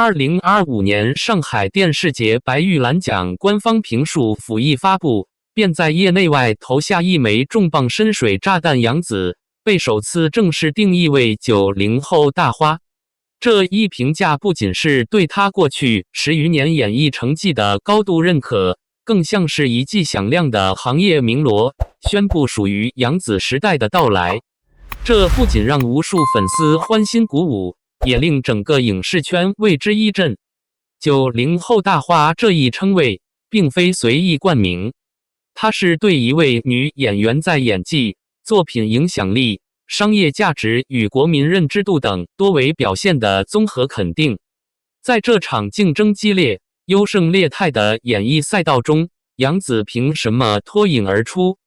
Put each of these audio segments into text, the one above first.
2025年上海电视节白玉兰奖官方评述甫一发布，便在业内外投下一枚重磅深水炸弹，杨紫被首次正式定义为90后大花。这一评价不仅是对她过去10余年演艺成绩的高度认可，更像是一记响亮的行业鸣锣，宣布属于杨紫时代的到来。这不仅让无数粉丝欢欣鼓舞，也令整个影视圈为之一振。90后大花这一称谓并非随意冠名，它是对一位女演员在演技、作品影响力、商业价值与国民认知度等多维表现的综合肯定。在这场竞争激烈、优胜劣汰的演艺赛道中，杨紫凭什么脱颖而出？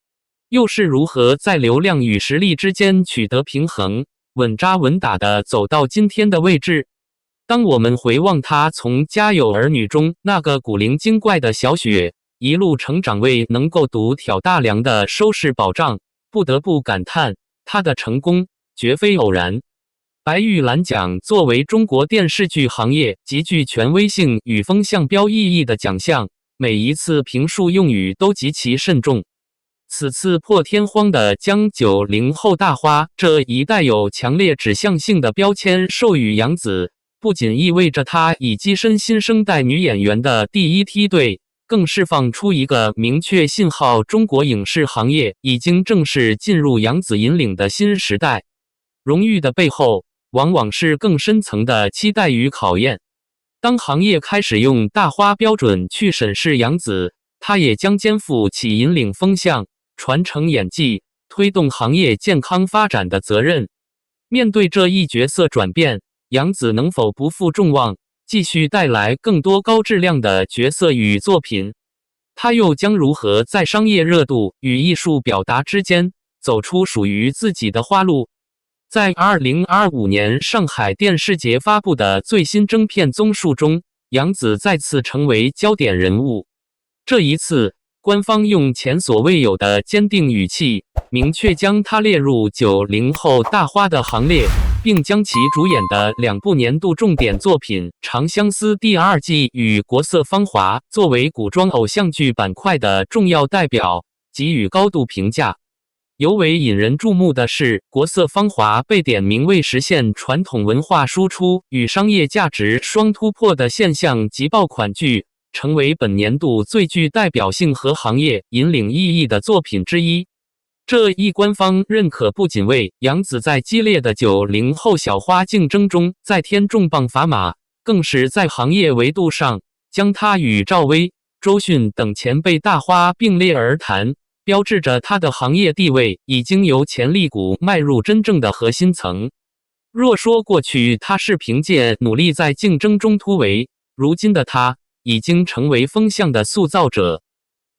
又是如何在流量与实力之间取得平衡，稳扎稳打地走到今天的位置？当我们回望她从《家有儿女》中那个古灵精怪的小雪，一路成长为能够独挑大梁的收视保障，不得不感叹她的成功绝非偶然。白玉兰奖作为中国电视剧行业极具权威性与风向标意义的奖项，每一次评述用语都极其慎重。此次破天荒地将90后大花这一带有强烈指向性的标签授予杨紫，不仅意味着她已跻身新生代女演员的第一梯队，更释放出一个明确信号：中国影视行业已经正式进入杨紫引领的新时代。荣誉的背后，往往是更深层的期待与考验。当行业开始用大花标准去审视杨紫，她也将肩负起引领风向、传承演技、推动行业健康发展的责任。面对这一角色转变，杨紫能否不负众望，继续带来更多高质量的角色与作品？她又将如何在商业热度与艺术表达之间走出属于自己的花路？在2025年上海电视节发布的最新征片综述中，杨紫再次成为焦点人物。这一次，官方用前所未有的坚定语气，明确将她列入90后大花的行列，并将其主演的2部年度重点作品《长相思》第2季与《国色芳华》作为古装偶像剧板块的重要代表，给予高度评价。尤为引人注目的是，《国色芳华》被点名为实现传统文化输出与商业价值双突破的现象级爆款剧，成为本年度最具代表性和行业引领意义的作品之一。这一官方认可不仅为杨紫在激烈的90后小花竞争中再添重磅砝码，更是在行业维度上将她与赵薇、周迅等前辈大花并列而谈，标志着她的行业地位已经由潜力股迈入真正的核心层。若说过去她是凭借努力在竞争中突围，如今的她已经成为风向的塑造者。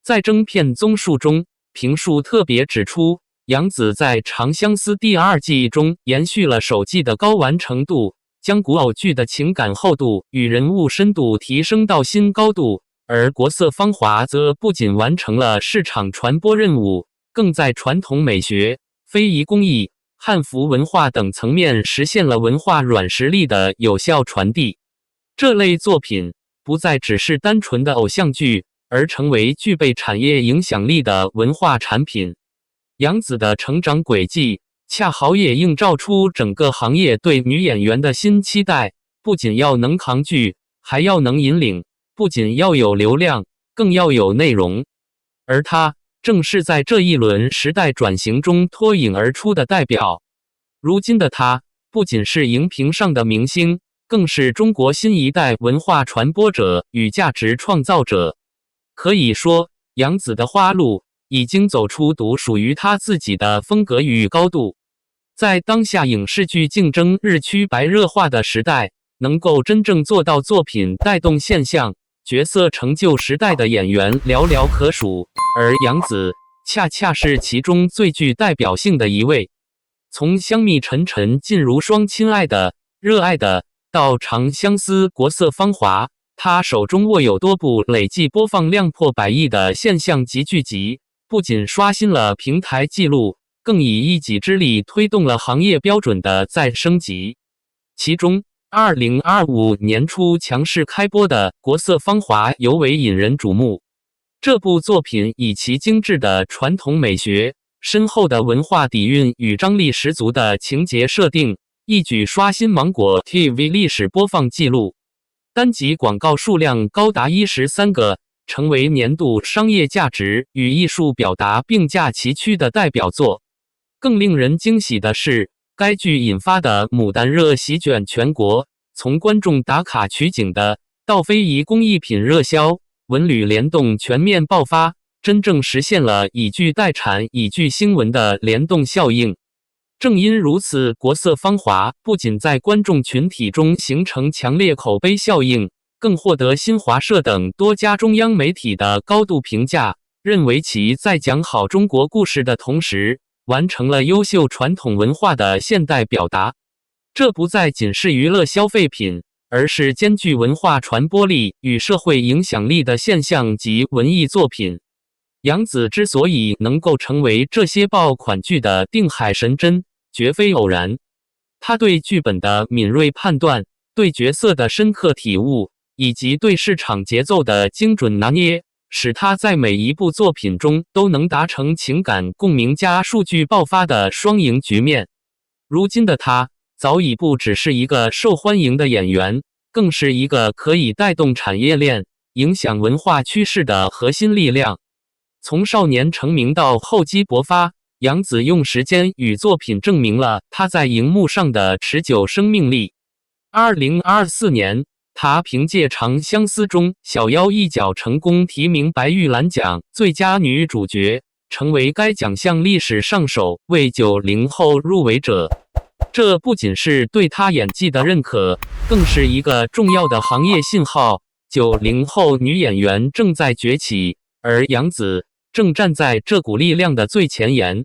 在征片综述中，评述特别指出，杨紫在《长相思》第2季中延续了首季的高完成度，将古偶剧的情感厚度与人物深度提升到新高度，而《国色芳华》则不仅完成了市场传播任务，更在传统美学、非遗工艺、汉服文化等层面实现了文化软实力的有效传递。这类作品不再只是单纯的偶像剧，而成为具备产业影响力的文化产品。杨紫的成长轨迹恰好也映照出整个行业对女演员的新期待，不仅要能扛剧，还要能引领；不仅要有流量，更要有内容。而她正是在这一轮时代转型中脱颖而出的代表。如今的她不仅是荧屏上的明星，更是中国新一代文化传播者与价值创造者。可以说，杨紫的花路已经走出独属于她自己的风格与高度。在当下影视剧竞争日趋白热化的时代，能够真正做到作品带动现象、角色成就时代的演员寥寥可数，而杨紫恰恰是其中最具代表性的一位。从香蜜沉沉烬如霜、亲爱的、热爱的到长相思、国色芳华，他手中握有多部累计播放量破100亿的现象级剧集，不仅刷新了平台纪录，更以一己之力推动了行业标准的再升级。其中2025年初强势开播的《国色芳华》尤为引人瞩目。这部作品以其精致的传统美学、深厚的文化底蕴与张力十足的情节设定，一举刷新芒果 TV 历史播放纪录，单集广告数量高达13个，成为年度商业价值与艺术表达并驾齐驱的代表作。更令人惊喜的是，该剧引发的牡丹热席卷全国，从观众打卡取景的到非遗工艺品热销，文旅联动全面爆发，真正实现了以剧代产、以剧兴文的联动效应。正因如此，《国色芳华》不仅在观众群体中形成强烈口碑效应，更获得新华社等多家中央媒体的高度评价，认为其在讲好中国故事的同时，完成了优秀传统文化的现代表达。这不再仅是娱乐消费品，而是兼具文化传播力与社会影响力的现象级文艺作品。杨紫之所以能够成为这些爆款剧的定海神针，绝非偶然。她对剧本的敏锐判断，对角色的深刻体悟，以及对市场节奏的精准拿捏，使她在每一部作品中都能达成情感共鸣加数据爆发的双赢局面。如今的她早已不只是一个受欢迎的演员，更是一个可以带动产业链、影响文化趋势的核心力量。从少年成名到厚积薄发，杨紫用时间与作品证明了她在荧幕上的持久生命力。2024年，她凭借《长相思》中小妖一角成功提名白玉兰奖最佳女主角，成为该奖项历史上首位90后入围者。这不仅是对她演技的认可，更是一个重要的行业信号。90后女演员正在崛起，而杨紫正站在这股力量的最前沿。《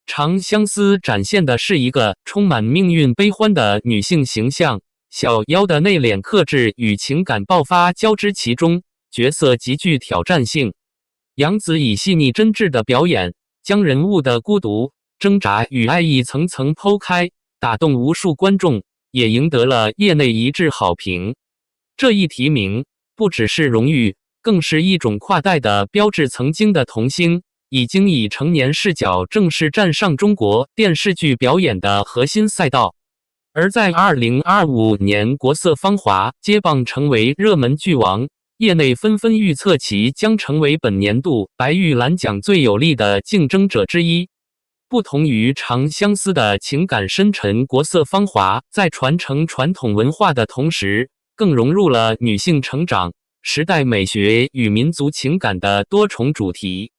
长相思》展现的是一个充满命运悲欢的女性形象，小妖的内敛克制与情感爆发交织其中，角色极具挑战性。杨紫以细腻真挚的表演，将人物的孤独、挣扎与爱意层层剖开，打动无数观众，也赢得了业内一致好评。这一提名不只是荣誉，更是一种跨代的标志。曾经的童星已经以成年视角正式站上中国电视剧表演的核心赛道。而在2025年，国色芳华接棒成为热门剧王，业内纷纷预测其将成为本年度白玉兰奖最有力的竞争者之一。不同于长相思的情感深沉，国色芳华在传承传统文化的同时，更融入了女性成长、时代美学与民族情感的多重主题。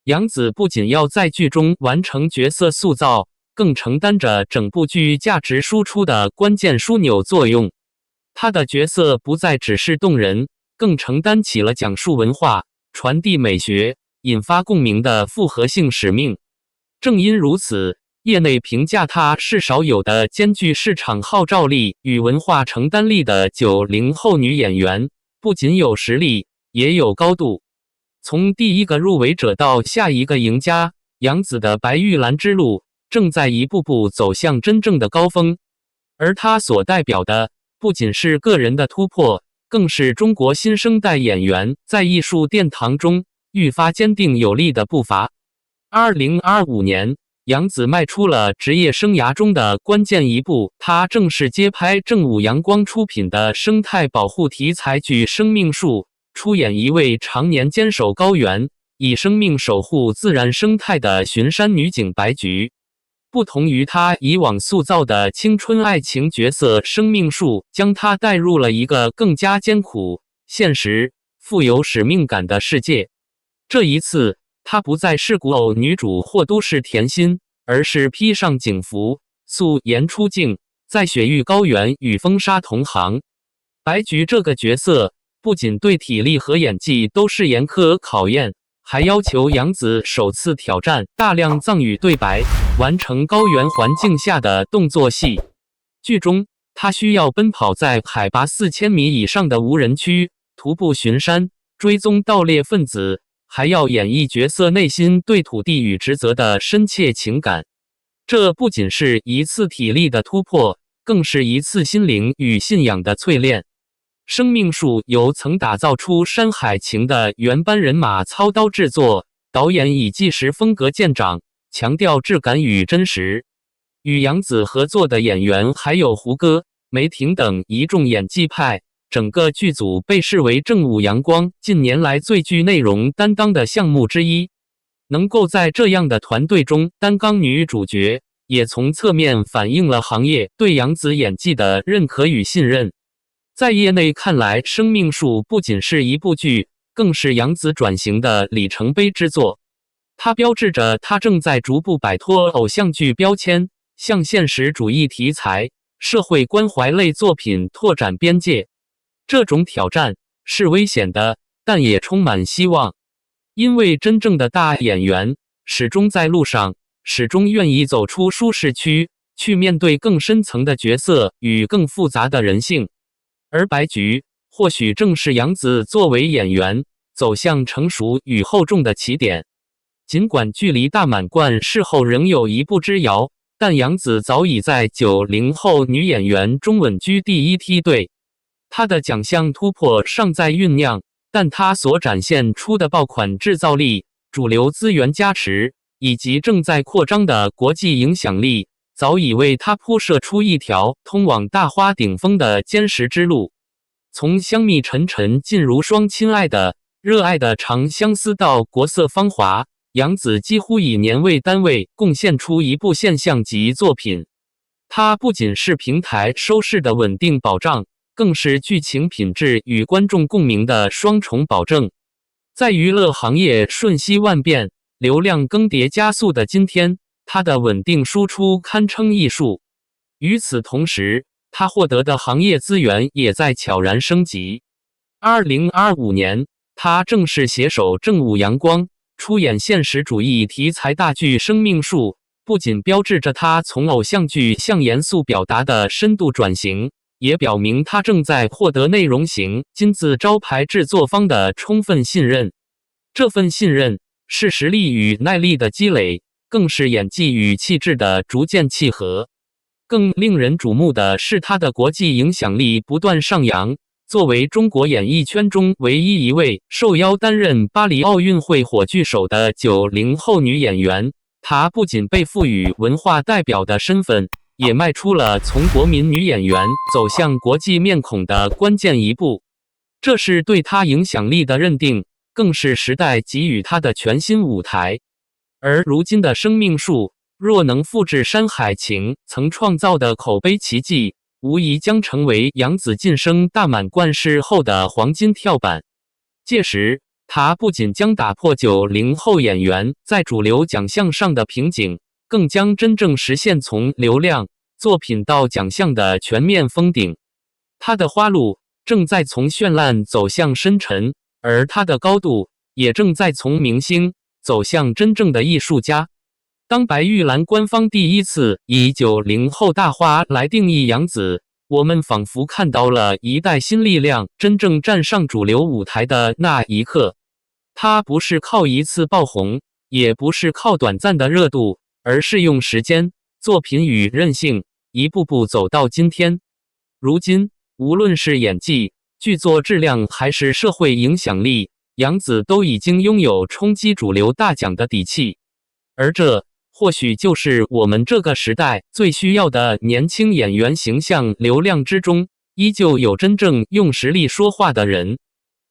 杨紫不仅要在剧中完成角色塑造，更承担着整部剧价值输出的关键枢纽作用。她的角色不再只是动人，更承担起了讲述文化、传递美学、引发共鸣的复合性使命。正因如此，业内评价她是少有的兼具市场号召力与文化承担力的90后女演员，不仅有实力，也有高度。从第一个入围者到下一个赢家，杨紫的白玉兰之路正在一步步走向真正的高峰。而她所代表的不仅是个人的突破，更是中国新生代演员在艺术殿堂中愈发坚定有力的步伐。2025年，杨紫迈出了职业生涯中的关键一步，她正式接拍正午阳光出品的生态保护题材剧《生命树》，出演一位常年坚守高原，以生命守护自然生态的巡山女警白菊。不同于她以往塑造的青春爱情角色，生命树将她带入了一个更加艰苦、现实、富有使命感的世界。这一次，她不再是古偶女主或都市甜心，而是披上警服，素颜出镜，在雪域高原与风沙同行。白菊这个角色不仅对体力和演技都是严苛考验，还要求杨紫首次挑战大量藏语对白，完成高原环境下的动作戏。剧中，她需要奔跑在海拔4000米以上的无人区，徒步巡山，追踪盗猎分子，还要演绎角色内心对土地与职责的深切情感。这不仅是一次体力的突破，更是一次心灵与信仰的淬炼。生命树由曾打造出《山海情》的原班人马操刀制作，导演以纪实风格见长，强调质感与真实。与杨紫合作的演员还有胡歌、梅婷等一众演技派，整个剧组被视为正午阳光近年来最具内容担当的项目之一。能够在这样的团队中担纲女主角，也从侧面反映了行业对杨紫演技的认可与信任。在业内看来，《生命树》不仅是一部剧，更是杨紫转型的里程碑之作。它标志着她正在逐步摆脱偶像剧标签，向现实主义题材、社会关怀类作品拓展边界。这种挑战是危险的，但也充满希望。因为真正的大演员始终在路上，始终愿意走出舒适区，去面对更深层的角色与更复杂的人性。而白菊或许正是杨紫作为演员走向成熟与厚重的起点。尽管距离大满贯事后仍有一步之遥，但杨紫早已在90后女演员中稳居第一梯队。她的奖项突破尚在酝酿，但她所展现出的爆款制造力、主流资源加持以及正在扩张的国际影响力，早已为她铺设出一条通往大花顶峰的坚实之路。从香蜜沉沉烬如霜、亲爱的、热爱的长相思到国色芳华，杨紫几乎以年为单位贡献出一部现象级作品。它不仅是平台收视的稳定保障，更是剧情品质与观众共鸣的双重保证。在娱乐行业瞬息万变、流量更迭加速的今天，它的稳定输出堪称艺术。与此同时，它获得的行业资源也在悄然升级。2025年，它正式携手正午阳光，出演现实主义题材大剧《生命树》，不仅标志着它从偶像剧向严肃表达的深度转型，也表明它正在获得内容型金字招牌制作方的充分信任。这份信任是实力与耐力的积累，更是演技与气质的逐渐契合。更令人瞩目的是，他的国际影响力不断上扬。作为中国演艺圈中唯一一位受邀担任巴黎奥运会火炬手的90后女演员，她不仅被赋予文化代表的身份，也迈出了从国民女演员走向国际面孔的关键一步。这是对她影响力的认定，更是时代给予她的全新舞台。而如今的生命树，若能复制《山海情》曾创造的口碑奇迹，无疑将成为杨紫晋升大满贯式后的黄金跳板。届时，她不仅将打破90后演员在主流奖项上的瓶颈，更将真正实现从流量作品到奖项的全面封顶。她的花路正在从绚烂走向深沉，而她的高度也正在从明星走向真正的艺术家。当白玉兰官方第一次以90后大花来定义杨紫，我们仿佛看到了一代新力量真正站上主流舞台的那一刻。她不是靠一次爆红，也不是靠短暂的热度，而是用时间、作品与韧性，一步步走到今天。如今，无论是演技、剧作质量还是社会影响力，杨紫都已经拥有冲击主流大奖的底气。而这或许就是我们这个时代最需要的年轻演员形象流量之中，依旧有真正用实力说话的人。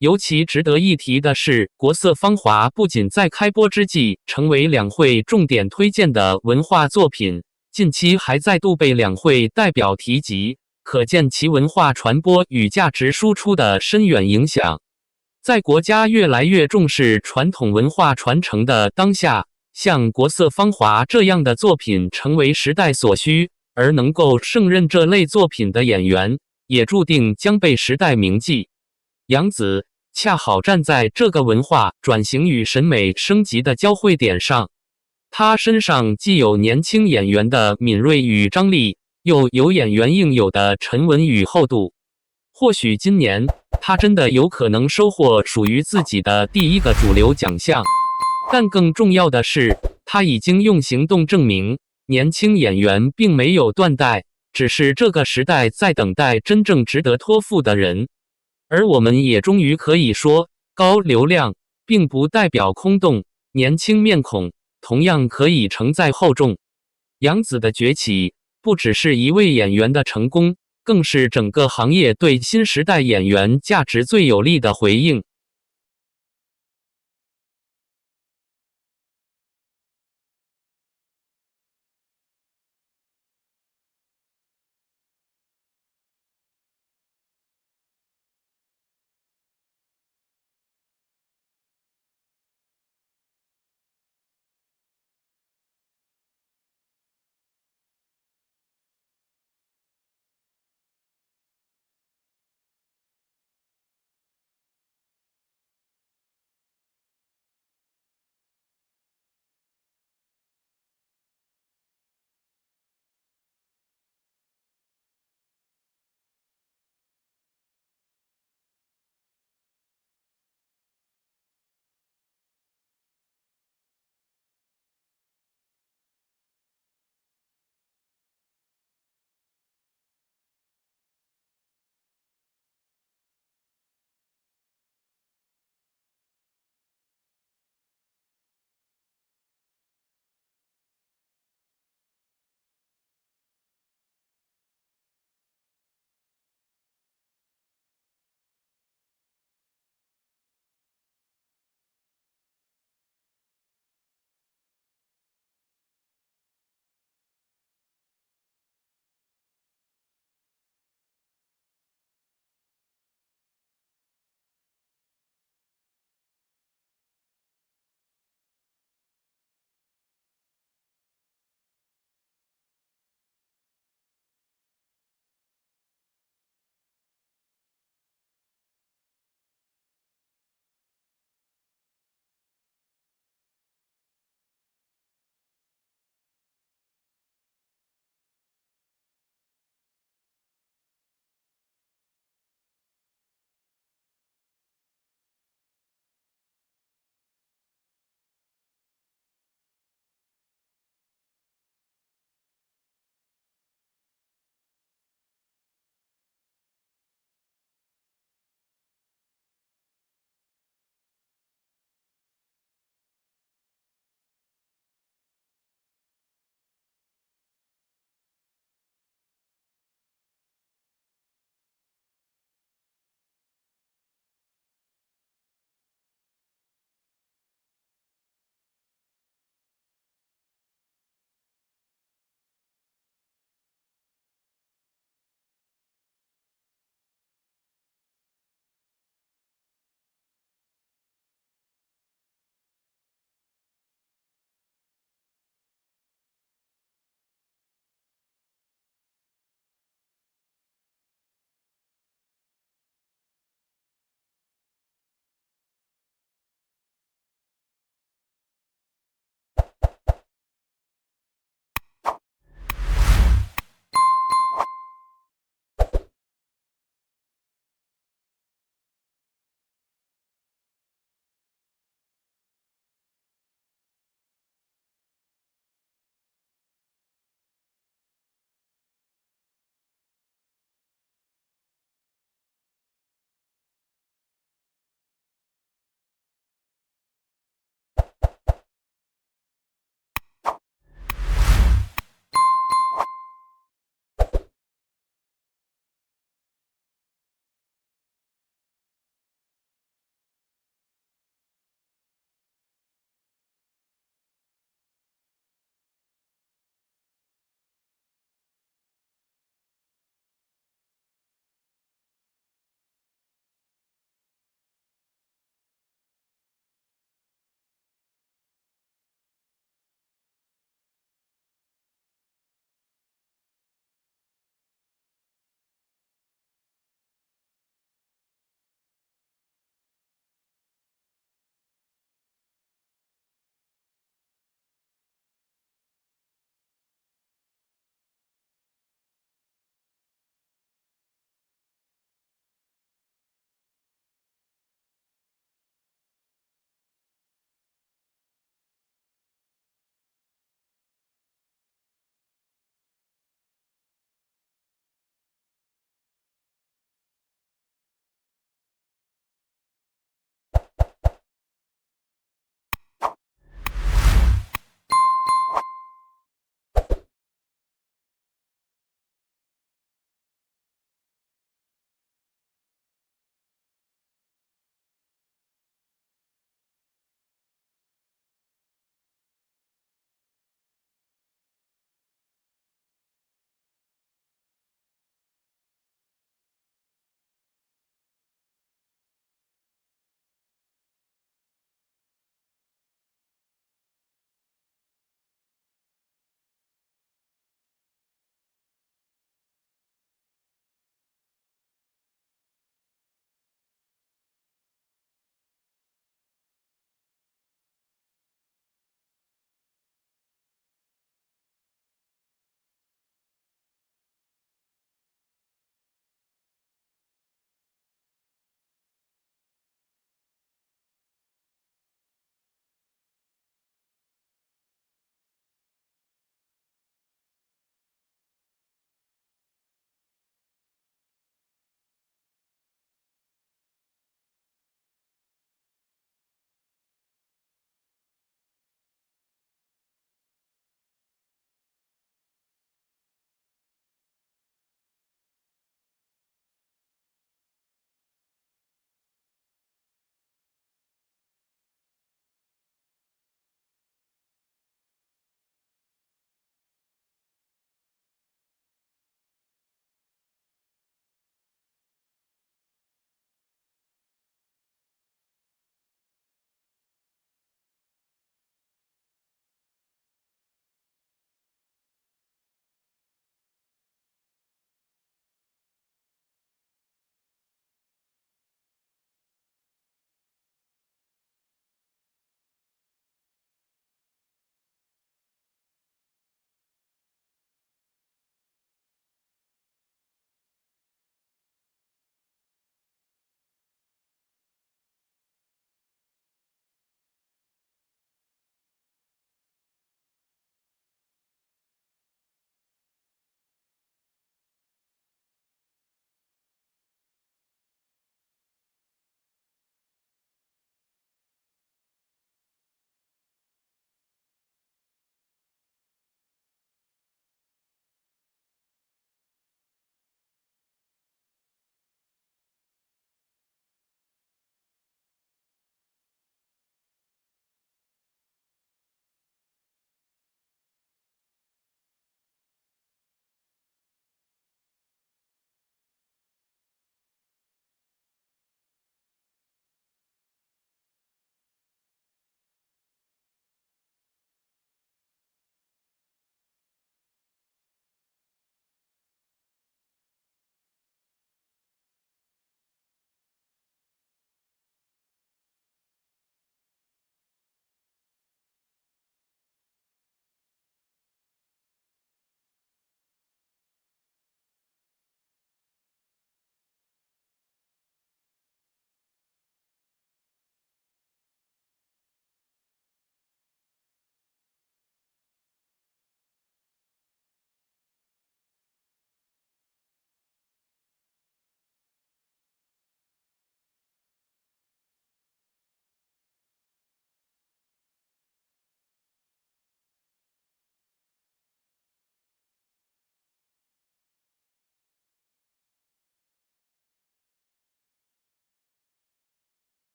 尤其值得一提的是，《国色芳华》不仅在开播之际成为两会重点推荐的文化作品，近期还再度被两会代表提及，可见其文化传播与价值输出的深远影响。在国家越来越重视传统文化传承的当下，像《国色芳华》这样的作品成为时代所需，而能够胜任这类作品的演员，也注定将被时代铭记。杨紫恰好站在这个文化转型与审美升级的交汇点上，她身上既有年轻演员的敏锐与张力，又有演员应有的沉稳与厚度。或许今年，她真的有可能收获属于自己的第一个主流奖项。但更重要的是，他已经用行动证明，年轻演员并没有断代，只是这个时代在等待真正值得托付的人。而我们也终于可以说，高流量并不代表空洞，年轻面孔同样可以承载厚重。杨紫的崛起，不只是一位演员的成功，更是整个行业对新时代演员价值最有力的回应。